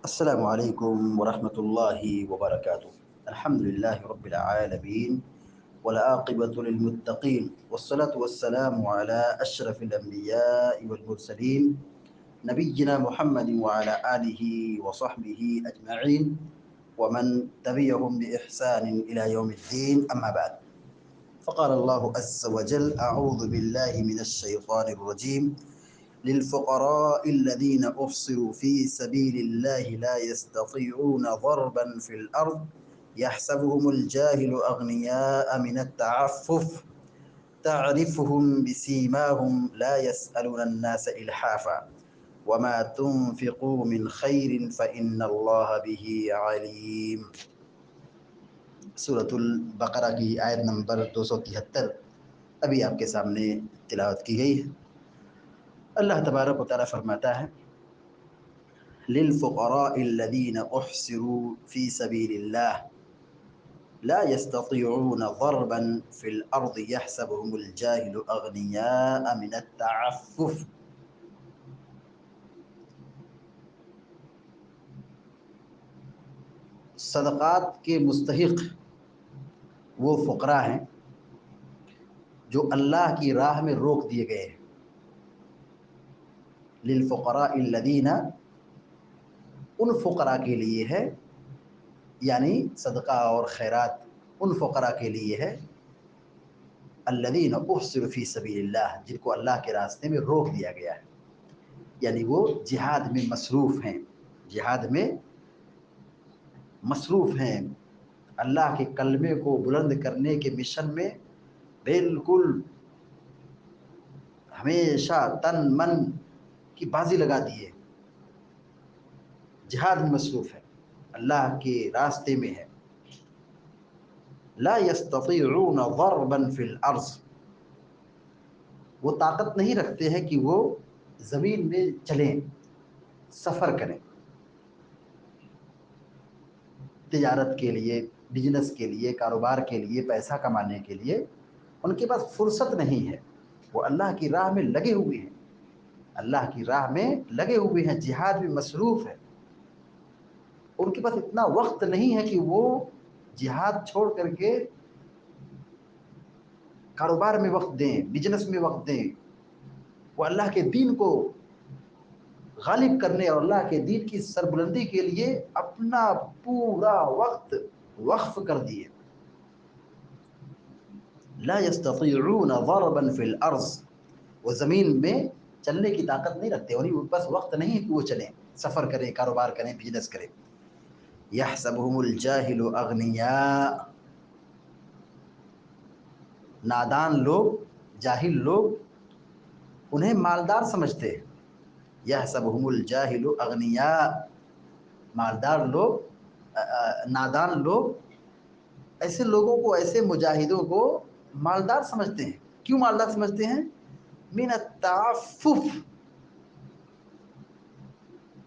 السلام عليكم ورحمة الله وبركاته. الحمد لله رب العالمين والعاقبة للمتقين والصلاة والسلام على أشرف الأنبياء والمرسلين نبينا محمد وعلى آله وصحبه أجمعين ومن تبعهم بإحسان إلى يوم الدين. أما بعد، فقال الله عز وجل: أعوذ بالله من الشيطان الرجيم. للفقراء الذين أحصروا في سبيل الله لا يستطيعون ضربا في الأرض يحسبهم الجاهل أغنياء من التعفف تعرفهم بسيماهم لا يسألون الناس إلحافا وما تنفقوا من خير فإن الله به عليم. سورة البقرہ کی آیت نمبر 273 ابھی آپ کے سامنے تلاوت کی گئی ہے۔ اللہ تبارک و تعالیٰ فرماتا ہے: للفقراء الذين احصروا في سبيل الله لا يستطيعون ضربا في الارض يحسبهم الجاهل اغنياء من التعفف۔ صدقات کے مستحق وہ فقراء ہیں جو اللہ کی راہ میں روک دیے گئے ہیں۔ للفقراء الذین، ان فقراء کے لیے ہے، یعنی صدقہ اور خیرات ان فقراء کے لیے ہے الذین احصروا فی سبیل اللہ، جن کو اللہ کے راستے میں روک دیا گیا ہے، یعنی وہ جہاد میں مصروف ہیں، جہاد میں مصروف ہیں، اللہ کے کلمے کو بلند کرنے کے مشن میں بالکل ہمیشہ تن من کی بازی لگا دیے، جہاد میں مصروف ہے، اللہ کے راستے میں ہے۔ لا يستطيعون ضربا في الارض، وہ طاقت نہیں رکھتے ہیں کہ وہ زمین میں چلیں، سفر کریں، تجارت کے لیے، بزنس کے لیے، کاروبار کے لیے، پیسہ کمانے کے لیے ان کے پاس فرصت نہیں ہے۔ وہ اللہ کی راہ میں لگے ہوئے ہیں، اللہ کی راہ میں لگے ہوئے ہیں، جہاد میں مصروف ہے۔ ان کے پاس اتنا وقت نہیں ہے کہ وہ جہاد چھوڑ کر کے کاروبار میں وقت دیں، بزنس میں وقت دیں۔ وہ اللہ کے دین کو غالب کرنے اور اللہ کے دین کی سربلندی کے لیے اپنا پورا وقت وقف کر دیے۔ لا يستطيعون ضربا في الارض، وہ زمین میں چلنے کی طاقت نہیں رکھتے، ان کے پاس وقت نہیں ہے کہ وہ چلیں، سفر کریں، کاروبار کریں، بزنس کریں۔ يحسبهم الجاهل اغنیاء، نادان لوگ، جاہل لوگ انہیں مالدار سمجھتے ہیں۔ يحسبهم الجاهل اغنیاء، مالدار لوگ، نادان لوگ ایسے لوگوں کو، ایسے مجاہدوں کو مالدار سمجھتے ہیں۔ کیوں مالدار سمجھتے ہیں؟ من التعفف،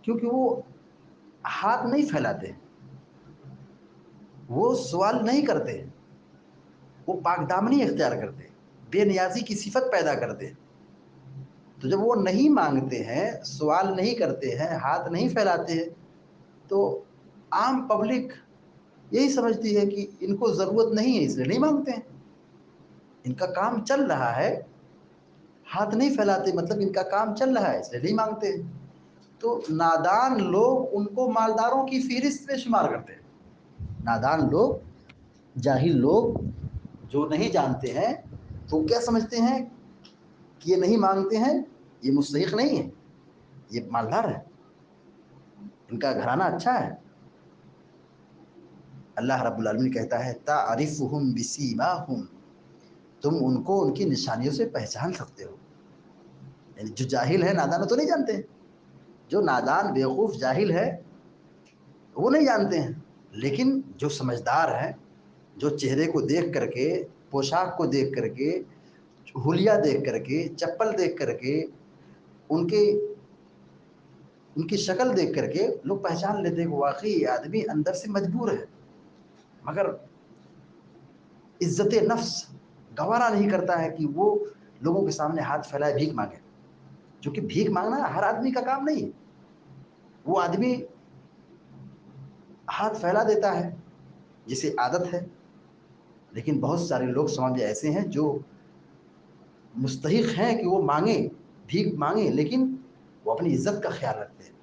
کیونکہ وہ ہاتھ نہیں پھیلاتے، وہ سوال نہیں کرتے، وہ پاک دامنی اختیار کرتے، بے نیازی کی صفت پیدا کرتے۔ تو جب وہ نہیں مانگتے ہیں، سوال نہیں کرتے ہیں، ہاتھ نہیں پھیلاتے ہیں، تو عام پبلک یہی سمجھتی ہے کہ ان کو ضرورت نہیں ہے، اس لیے نہیں مانگتے ہیں۔ ان کا کام چل رہا ہے، ہاتھ نہیں پھیلاتے مطلب ان کا کام چل رہا ہے، اس لیے نہیں مانگتے ہیں۔ تو نادان لوگ ان کو مالداروں کی فہرست میں شمار کرتے ہیں۔ نادان لوگ، جاہل لوگ جو نہیں جانتے ہیں تو کیا سمجھتے ہیں کہ یہ نہیں مانگتے ہیں، یہ مستحق نہیں ہے، یہ مالدار ہے، ان کا گھرانہ اچھا ہے۔ اللہ رب العالمین کہتا ہے: تعرفهم بسیماہم، تم ان کو ان کی نشانیوں سے پہچان سکتے ہو۔ یعنی جو جاہل ہے، نادان تو نہیں جانتے، جو نادان، بیوقوف، جاہل ہے وہ نہیں جانتے ہیں، لیکن جو سمجھدار ہیں، جو چہرے کو دیکھ کر کے، پوشاک کو دیکھ کر کے، حلیہ دیکھ کر کے، چپل دیکھ کر کے، ان کی شکل دیکھ کر کے لوگ پہچان لیتے ہیں کہ واقعی یہ آدمی اندر سے مجبور ہے، مگر عزت نفس گوارا نہیں کرتا ہے کہ وہ لوگوں کے سامنے ہاتھ پھیلائے، بھیک مانگے، چونکہ بھیک مانگنا ہر آدمی کا کام نہیں ہے۔ وہ آدمی ہاتھ پھیلا دیتا ہے جسے عادت ہے. لیکن بہت سارے لوگ سماج میں ایسے ہیں جو مستحق ہیں کہ وہ مانگیں، بھیک مانگیں، لیکن وہ اپنی عزت کا خیال رکھتے ہیں،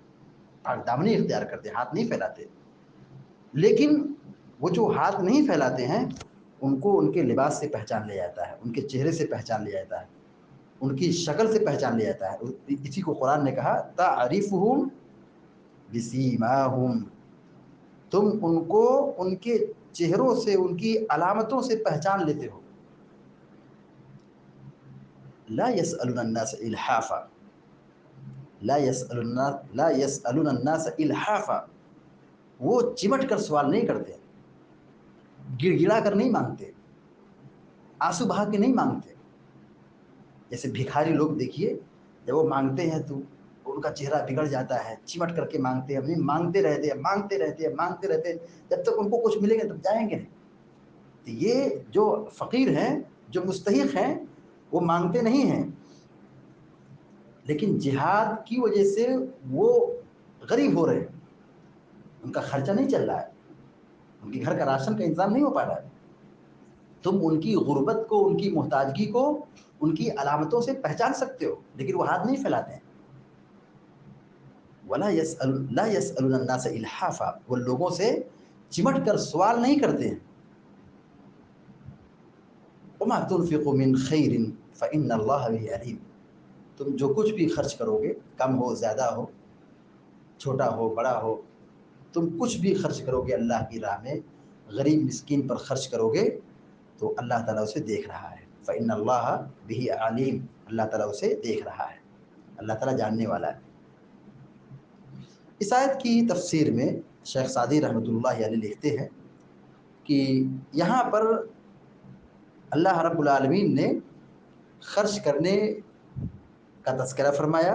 پاک دامنی اختیار کرتے ہیں، ہاتھ نہیں پھیلاتے. لیکن وہ جو ہاتھ نہیں پھیلاتے ہیں ان کو ان کے لباس سے پہچان لیا جاتا ہے، ان کے چہرے سے پہچان لیا جاتا ہے، ان کی شکل سے پہچان لیا جاتا ہے. اسی کو قرآن نے کہا تعریفہم بسیماہم، تم ان کو ان کے چہروں سے، ان کی علامتوں سے پہچان لیتے ہو. لا يسألون الناس الحافا، لا يسألون الناس الحافا، وہ چمٹ کر سوال نہیں کرتے، گڑ گڑا کر نہیں مانگتے، آنسو بہا کے نہیں مانگتے. جیسے بھکاری لوگ دیکھیے جب وہ مانگتے ہیں تو ان کا چہرہ بگڑ جاتا ہے، چمٹ کر کے مانگتے ہیں، مانگتے رہتے ہیں، مانگتے رہتے ہیں، مانگتے رہتے ہیں جب تک ان کو کچھ ملے گا تب جائیں گے نہیں. تو یہ جو فقیر ہیں، جو مستحق ہیں، وہ مانگتے نہیں ہیں، لیکن جہاد کی وجہ سے وہ غریب ہو رہے ہیں، ان کا خرچہ نہیں چل رہا ہے، ان کے گھر کا راشن کا انتظام نہیں ہو پا رہا ہے. تم ان کی غربت کو، ان کی محتاجگی کو ان کی علامتوں سے پہچان سکتے ہو، لیکن وہ ہاتھ نہیں پھیلاتے ہیں. وَلَا لَا يَسْأَلُونَ النَّاسَ إِلْحَافًا، وہ لوگوں سے چمٹ کر سوال نہیں کرتے ہیں. وَمَا تُنْفِقُوا مِنْ خَيْرٍ فَإِنَّ اللَّهَ بِهِ عَلِيمٌ، تم جو کچھ بھی خرچ کرو گے، کم ہو زیادہ ہو، چھوٹا ہو بڑا ہو، تم کچھ بھی خرچ کرو گے اللہ کی راہ میں، غریب مسکین پر خرچ کرو گے تو اللہ تعالیٰ اسے دیکھ رہا ہے. فَإِنَّ اللَّهَ بِهِ عَلِيمٌ، اللہ تعالیٰ اسے دیکھ رہا ہے، اللہ تعالیٰ جاننے والا ہے. اس آیت کی تفسیر میں شیخ سعدی رحمۃ اللہ علیہ لکھتے ہیں کہ یہاں پر اللہ رب العالمین نے خرچ کرنے کا تذکرہ فرمایا،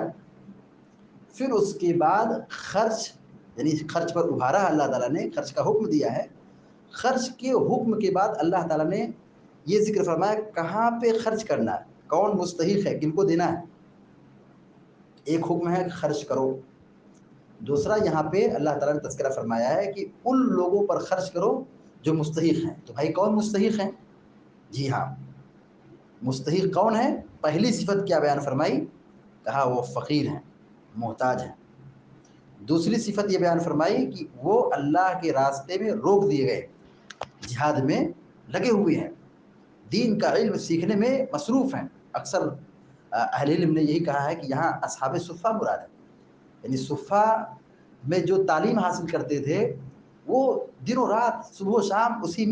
پھر اس کے بعد خرچ، یعنی خرچ پر ابھارا اللہ تعالیٰ نے، خرچ کا حکم دیا ہے. خرچ کے حکم کے بعد اللہ تعالیٰ نے یہ ذکر فرمایا کہاں پہ خرچ کرنا ہے، کون مستحق ہے، کن کو دینا ہے. ایک حکم ہے کہ خرچ کرو، دوسرا یہاں پہ اللہ تعالیٰ نے تذکرہ فرمایا ہے کہ ان لوگوں پر خرچ کرو جو مستحق ہیں. تو بھائی کون مستحق ہیں؟ جی ہاں، مستحق کون ہے؟ پہلی صفت کیا بیان فرمائی؟ کہا وہ فقیر ہیں، محتاج ہیں. دوسری صفت یہ بیان فرمائی کہ وہ اللہ کے راستے میں روک دیے گئے، جہاد میں لگے ہوئے ہیں، دین کا علم سیکھنے میں مصروف ہیں. اکثر اہل علم نے یہی کہا ہے کہ یہاں اصحاب صفہ مراد ہے، یعنی صفہ میں جو تعلیم حاصل کرتے تھے وہ دن و رات، صبح و شام اسی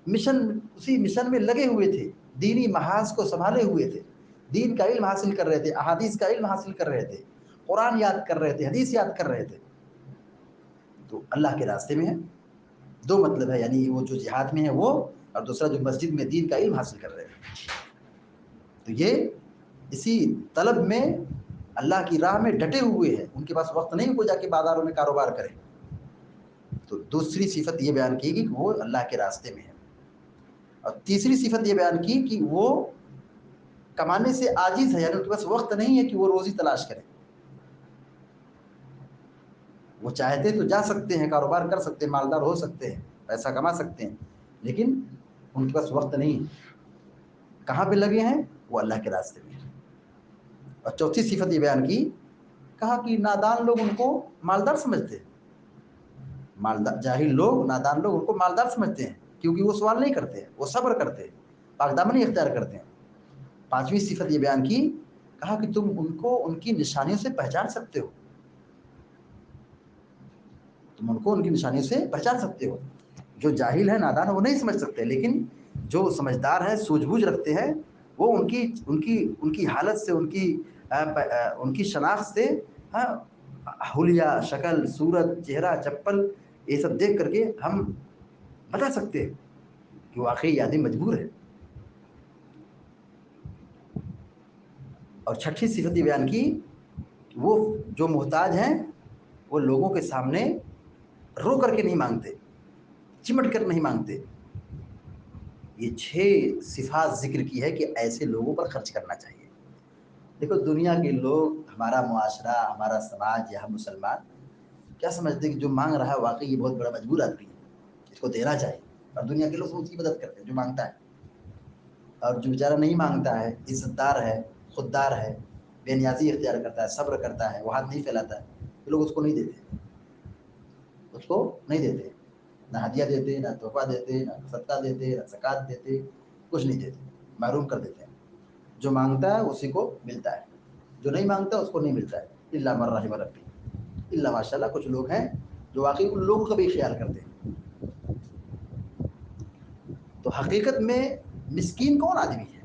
مشن میں لگے ہوئے تھے، دینی محاذ کو سنبھالے ہوئے تھے، دین کا علم حاصل کر رہے تھے، احادیث کا علم حاصل کر رہے تھے، قرآن یاد کر رہے تھے، حدیث یاد کر رہے تھے. تو اللہ کے راستے میں ہے. دو مطلب ہے، یعنی وہ جو جہاد میں ہے وہ، اور دوسرا جو مسجد میں دین کا علم حاصل کر رہے ہیں. تو یہ اسی طلب میں اللہ کی راہ میں ڈٹے ہوئے ہیں، ان کے پاس وقت نہیں کو جا کے بازاروں میں کاروبار کریں. تو دوسری صفت یہ بیان کی گئی کہ وہ اللہ کے راستے میں ہے. اور تیسری صفت یہ بیان کی کہ وہ کمانے سے عاجز ہے، یعنی ان کے پاس وقت نہیں ہے کہ وہ روزی تلاش کریں. وہ چاہتے تو جا سکتے ہیں، کاروبار کر سکتے ہیں، مالدار ہو سکتے ہیں، پیسہ کما سکتے ہیں، لیکن ان کے پاس وقت نہیں. کہاں پہ لگے ہیں؟ وہ اللہ کے راستے میں. اور چوتھی صفت یہ بیان کی، کہا کہ نادان لوگ ان کو مالدار سمجھتے ہیں. مالدار جاہل لوگ، نادان لوگ ان کو مالدار سمجھتے ہیں کیونکہ وہ سوال نہیں کرتے ہیں، وہ صبر کرتے ہیں، پاک دامنی اختیار کرتے ہیں. پانچویں صفت یہ بیان کی، کہا کہ تم ان کو ان کی نشانیوں سے پہچان سکتے ہو، تم ان کو ان کی نشانیوں سے پہچان سکتے ہو. جو جاہل ہے، نادان ہے، وہ نہیں سمجھ سکتے، لیکن جو سمجھدار ہے، سوجھ بوجھ رکھتے ہیں، وہ ان کی حالت سے، ان کی شناخت سے، حلیہ، شکل، صورت، چہرہ، چپل، یہ سب دیکھ کر کے ہم بتا سکتے ہیں کہ واقعی یہ آدمی مجبور ہے. اور چھٹی صفت یہ بیان کی، وہ جو محتاج ہیں وہ لوگوں کے سامنے رو کر کے نہیں مانگتے، چمٹ کر نہیں مانگتے. یہ 6 صفات ذکر کی ہے کہ ایسے لوگوں پر خرچ کرنا چاہیے. دیکھو دنیا کے لوگ، ہمارا معاشرہ، ہمارا سماج یا ہم مسلمان کیا سمجھتے ہیں کہ جو مانگ رہا ہے واقعی یہ بہت بڑا مجبور آدمی ہے, اس کو دینا چاہیے. اور دنیا کے لوگ اس کی مدد کرتے ہیں جو مانگتا ہے. اور جو بیچارہ نہیں مانگتا ہے, عزت دار ہے, خوددار ہے, بے نیازی اختیار کرتا ہے, صبر کرتا ہے, وہ ہاتھ نہیں پھیلاتا ہے, تو لوگ اس کو نہیں دیتے, اس کو نہیں دیتے, نہ ہدیہ دیتے, نہ تحفہ دیتے, نہ صدقہ دیتے, نہ زکوٰۃ دیتے, کچھ نہیں دیتے, محروم کر دیتے ہیں. جو مانگتا ہے اسی کو ملتا ہے, جو نہیں مانگتا اس کو نہیں ملتا ہے. الا من رحم ربی, الا ماشاء اللہ کچھ لوگ ہیں جو واقعی ان لوگوں کا بھی خیال کرتے ہیں. تو حقیقت میں مسکین کون آدمی ہے,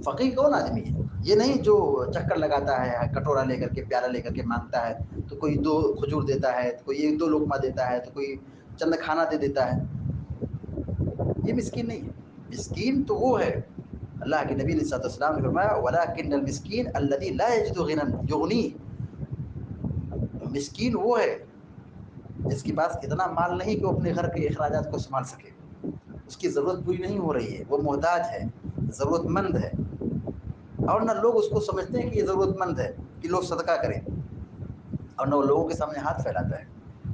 فقیر کون آدمی ہے؟ یہ نہیں جو چکر لگاتا ہے, کٹورا لے کر کے, پیالہ لے کر کے مانگتا ہے, تو کوئی 2 کھجور دیتا ہے, تو کوئی 1-2 لقمہ دیتا ہے, تو کوئی چند کھانا دے دیتا ہے. یہ مسکین نہیں ہے. مسکین تو وہ ہے, اللہ کے نبی علیہ السلام نے فرمایا ولکن المسکین الذی لا یجد غنی یغنیہ. مسکین وہ ہے جس کے پاس اتنا مال نہیں کہ وہ اپنے گھر کے اخراجات کو سنبھال سکے, اس کی ضرورت پوری نہیں ہو رہی ہے, وہ محتاج ہے, ضرورت مند ہے. اور نہ لوگ اس کو سمجھتے ہیں کہ یہ ضرورت مند ہے کہ لوگ صدقہ کریں, اور نہ وہ لوگوں کے سامنے ہاتھ پھیلاتا ہے.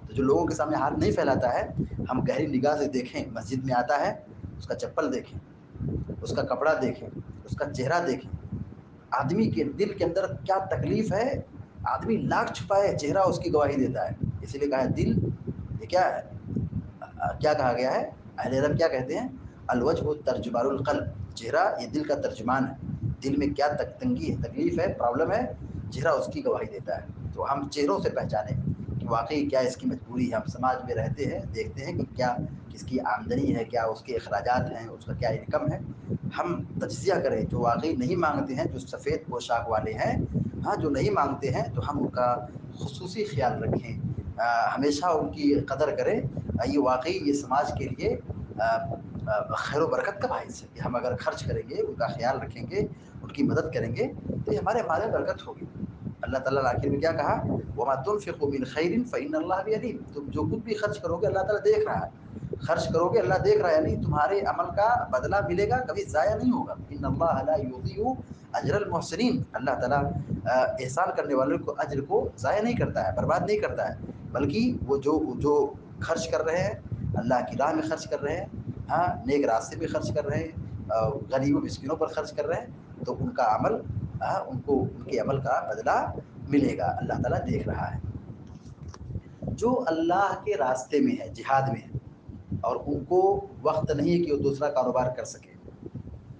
تو جو لوگوں کے سامنے ہاتھ نہیں پھیلاتا ہے, ہم گہری نگاہ سے دیکھیں, مسجد میں آتا ہے, اس کا چپل دیکھیں, اس کا کپڑا دیکھیں, اس کا چہرہ دیکھیں, آدمی کے دل کے اندر کیا تکلیف ہے. آدمی لاکھ چھپائے, چہرہ اس کی گواہی دیتا ہے. اسی لیے کہا ہے دل یہ کیا ہے, کیا کہا گیا ہے, اہل علم کیا کہتے ہیں, الوجہ ترجمان القلب, چہرہ یہ دل کا ترجمان ہے. دل میں کیا تنگی ہے, تکلیف ہے, پرابلم ہے, چہرہ اس کی گواہی دیتا ہے. تو ہم چہروں سے پہچانیں کہ واقعی کیا اس کی مجبوری ہے. ہم سماج میں رہتے ہیں, دیکھتے ہیں کہ کیا کس کی آمدنی ہے, کیا اس کے اخراجات ہیں, اس کا کیا انکم ہے. ہم تجزیہ کریں. جو واقعی نہیں مانگتے ہیں, جو سفید پوشاک والے ہیں, ہاں جو نہیں مانگتے ہیں, تو ہم ان کا خصوصی خیال رکھیں, ہمیشہ ان کی قدر کریں. یہ واقعی یہ سماج کے لیے خیر و برکت کا باعث ہے کہ ہم اگر خرچ کریں گے, ان کا خیال رکھیں گے, ان کی مدد کریں گے, تو یہ ہمارے مال میں برکت ہوگی. اللہ تعالیٰ نے آخر میں کیا کہا, وَمَا تُنْفِقُوا مِنْ خَيْرٍ فَإِنَّ اللَّهَ بِهِ عَلِيمٌ. تم جو کچھ بھی خرچ کرو گے اللہ تعالیٰ دیکھ رہا ہے, خرچ کرو گے اللہ دیکھ رہا ہے, یعنی تمہارے عمل کا بدلہ ملے گا, کبھی ضائع نہیں ہوگا. إِنَّ اللَّهَ لَا يُضِيعُ أَجْرَ الْمُحْسِنِينَ. اللہ تعالیٰ احسان کرنے والوں کو اجر کو ضائع نہیں کرتا ہے, برباد نہیں کرتا ہے, بلکہ وہ جو خرچ کر رہے ہیں, اللہ کی راہ میں خرچ کر رہے ہیں, ہاں نیک راستے میں خرچ کر رہے ہیں, غریب و مسکینوں پر خرچ کر رہے ہیں, تو ان کا عمل ان کو ان کے عمل کا بدلہ ملے گا. اللہ تعالیٰ دیکھ رہا ہے. جو اللہ کے راستے میں ہے, جہاد میں ہے, اور ان کو وقت نہیں ہے کہ وہ دوسرا کاروبار کر سکے,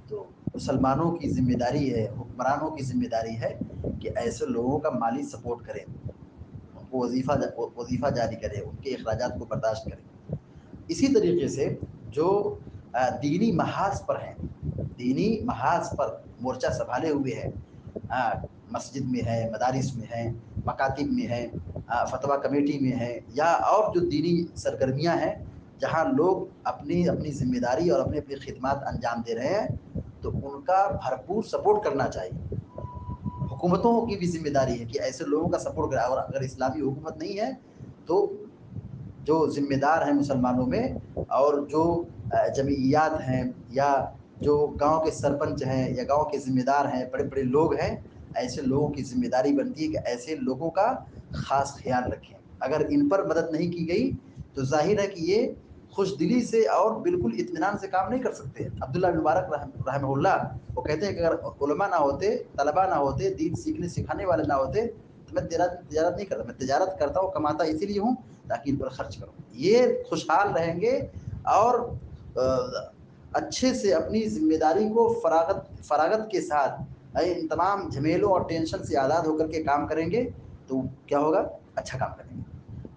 تو مسلمانوں کی ذمہ داری ہے, حکمرانوں کی ذمہ داری ہے کہ ایسے لوگوں کا مالی سپورٹ کریں, ان کو وظیفہ جاری کرے, ان کے اخراجات کو برداشت کرے. اسی طریقے سے جو دینی محاذ پر ہیں, دینی محاذ پر مورچہ سنبھالے ہوئے ہیں, مسجد میں ہے, مدارس میں ہیں, مکاتب میں ہیں, فتویٰ کمیٹی میں ہے, یا اور جو دینی سرگرمیاں ہیں جہاں لوگ اپنی اپنی ذمہ داری اور اپنی اپنی خدمات انجام دے رہے ہیں, تو ان کا بھرپور سپورٹ کرنا چاہیے. حکومتوں کی بھی ذمہ داری ہے کہ ایسے لوگوں کا سپورٹ کرے. اور اگر اسلامی حکومت نہیں ہے, تو جو ذمہ دار ہیں مسلمانوں میں, اور جو جمعیات ہیں, یا جو گاؤں کے سرپنچ ہیں, یا گاؤں کے ذمہ دار ہیں, بڑے بڑے لوگ ہیں, ایسے لوگوں کی ذمہ داری بنتی ہے کہ ایسے لوگوں کا خاص خیال رکھیں. اگر ان پر مدد نہیں کی گئی تو ظاہر ہے کہ یہ خوش دلی سے اور بالکل اطمینان سے کام نہیں کر سکتے. عبداللہ بن مبارک رحمہ اللہ وہ کہتے ہیں کہ اگر علماء نہ ہوتے, طلباء نہ ہوتے, دین سیکھنے سکھانے والے نہ ہوتے, تو میں تجارت نہیں کرتا. میں تجارت کرتا ہوں, کماتا اسی لیے ہوں تاکہ ان پر خرچ کروں. یہ خوشحال رہیں گے اور اچھے سے اپنی ذمہ داری کو فراغت کے ساتھ ان تمام جھمیلوں اور ٹینشن سے آزاد ہو کر کے کام کریں گے, تو کیا ہوگا, اچھا کام کریں گے.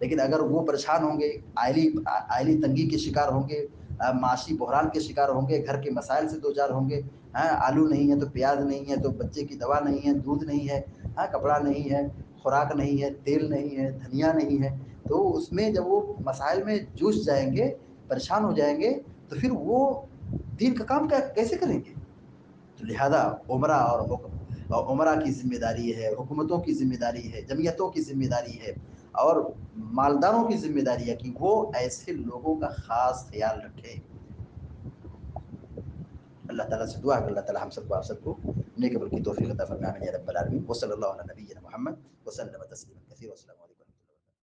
لیکن اگر وہ پریشان ہوں گے, آئلی تنگی کے شکار ہوں گے, معاشی بحران کے شکار ہوں گے, گھر کے مسائل سے دوچار ہوں گے, آلو نہیں ہے تو پیاز نہیں ہے, تو بچے کی دوا نہیں ہے, دودھ نہیں ہے, کپڑا نہیں ہے, خوراک نہیں ہے, تیل نہیں ہے, دھنیا نہیں ہے, تو اس میں جب وہ مسائل میں جوجھ جائیں گے, پریشان ہو جائیں گے, تو پھر وہ دین کا کام کیسے کریں گے. تو لہذا عمرہ کی ذمہ داری ہے, حکومتوں کی ذمہ داری ہے, جمعیتوں کی ذمہ داری ہے, اور مالداروں کی ذمہ داری ہے کہ وہ ایسے لوگوں کا خاص خیال رکھیں. اللہ تعالیٰ سے دعا ہے کہ اللہ تعالیٰ ہم سب کو, آپ سب کو نیک عمل کی توفیق عطا فرمائے. آمین یا رب العالمین. وصلی اللہ علی نبینا محمد وسلم تسلیما کثیرا.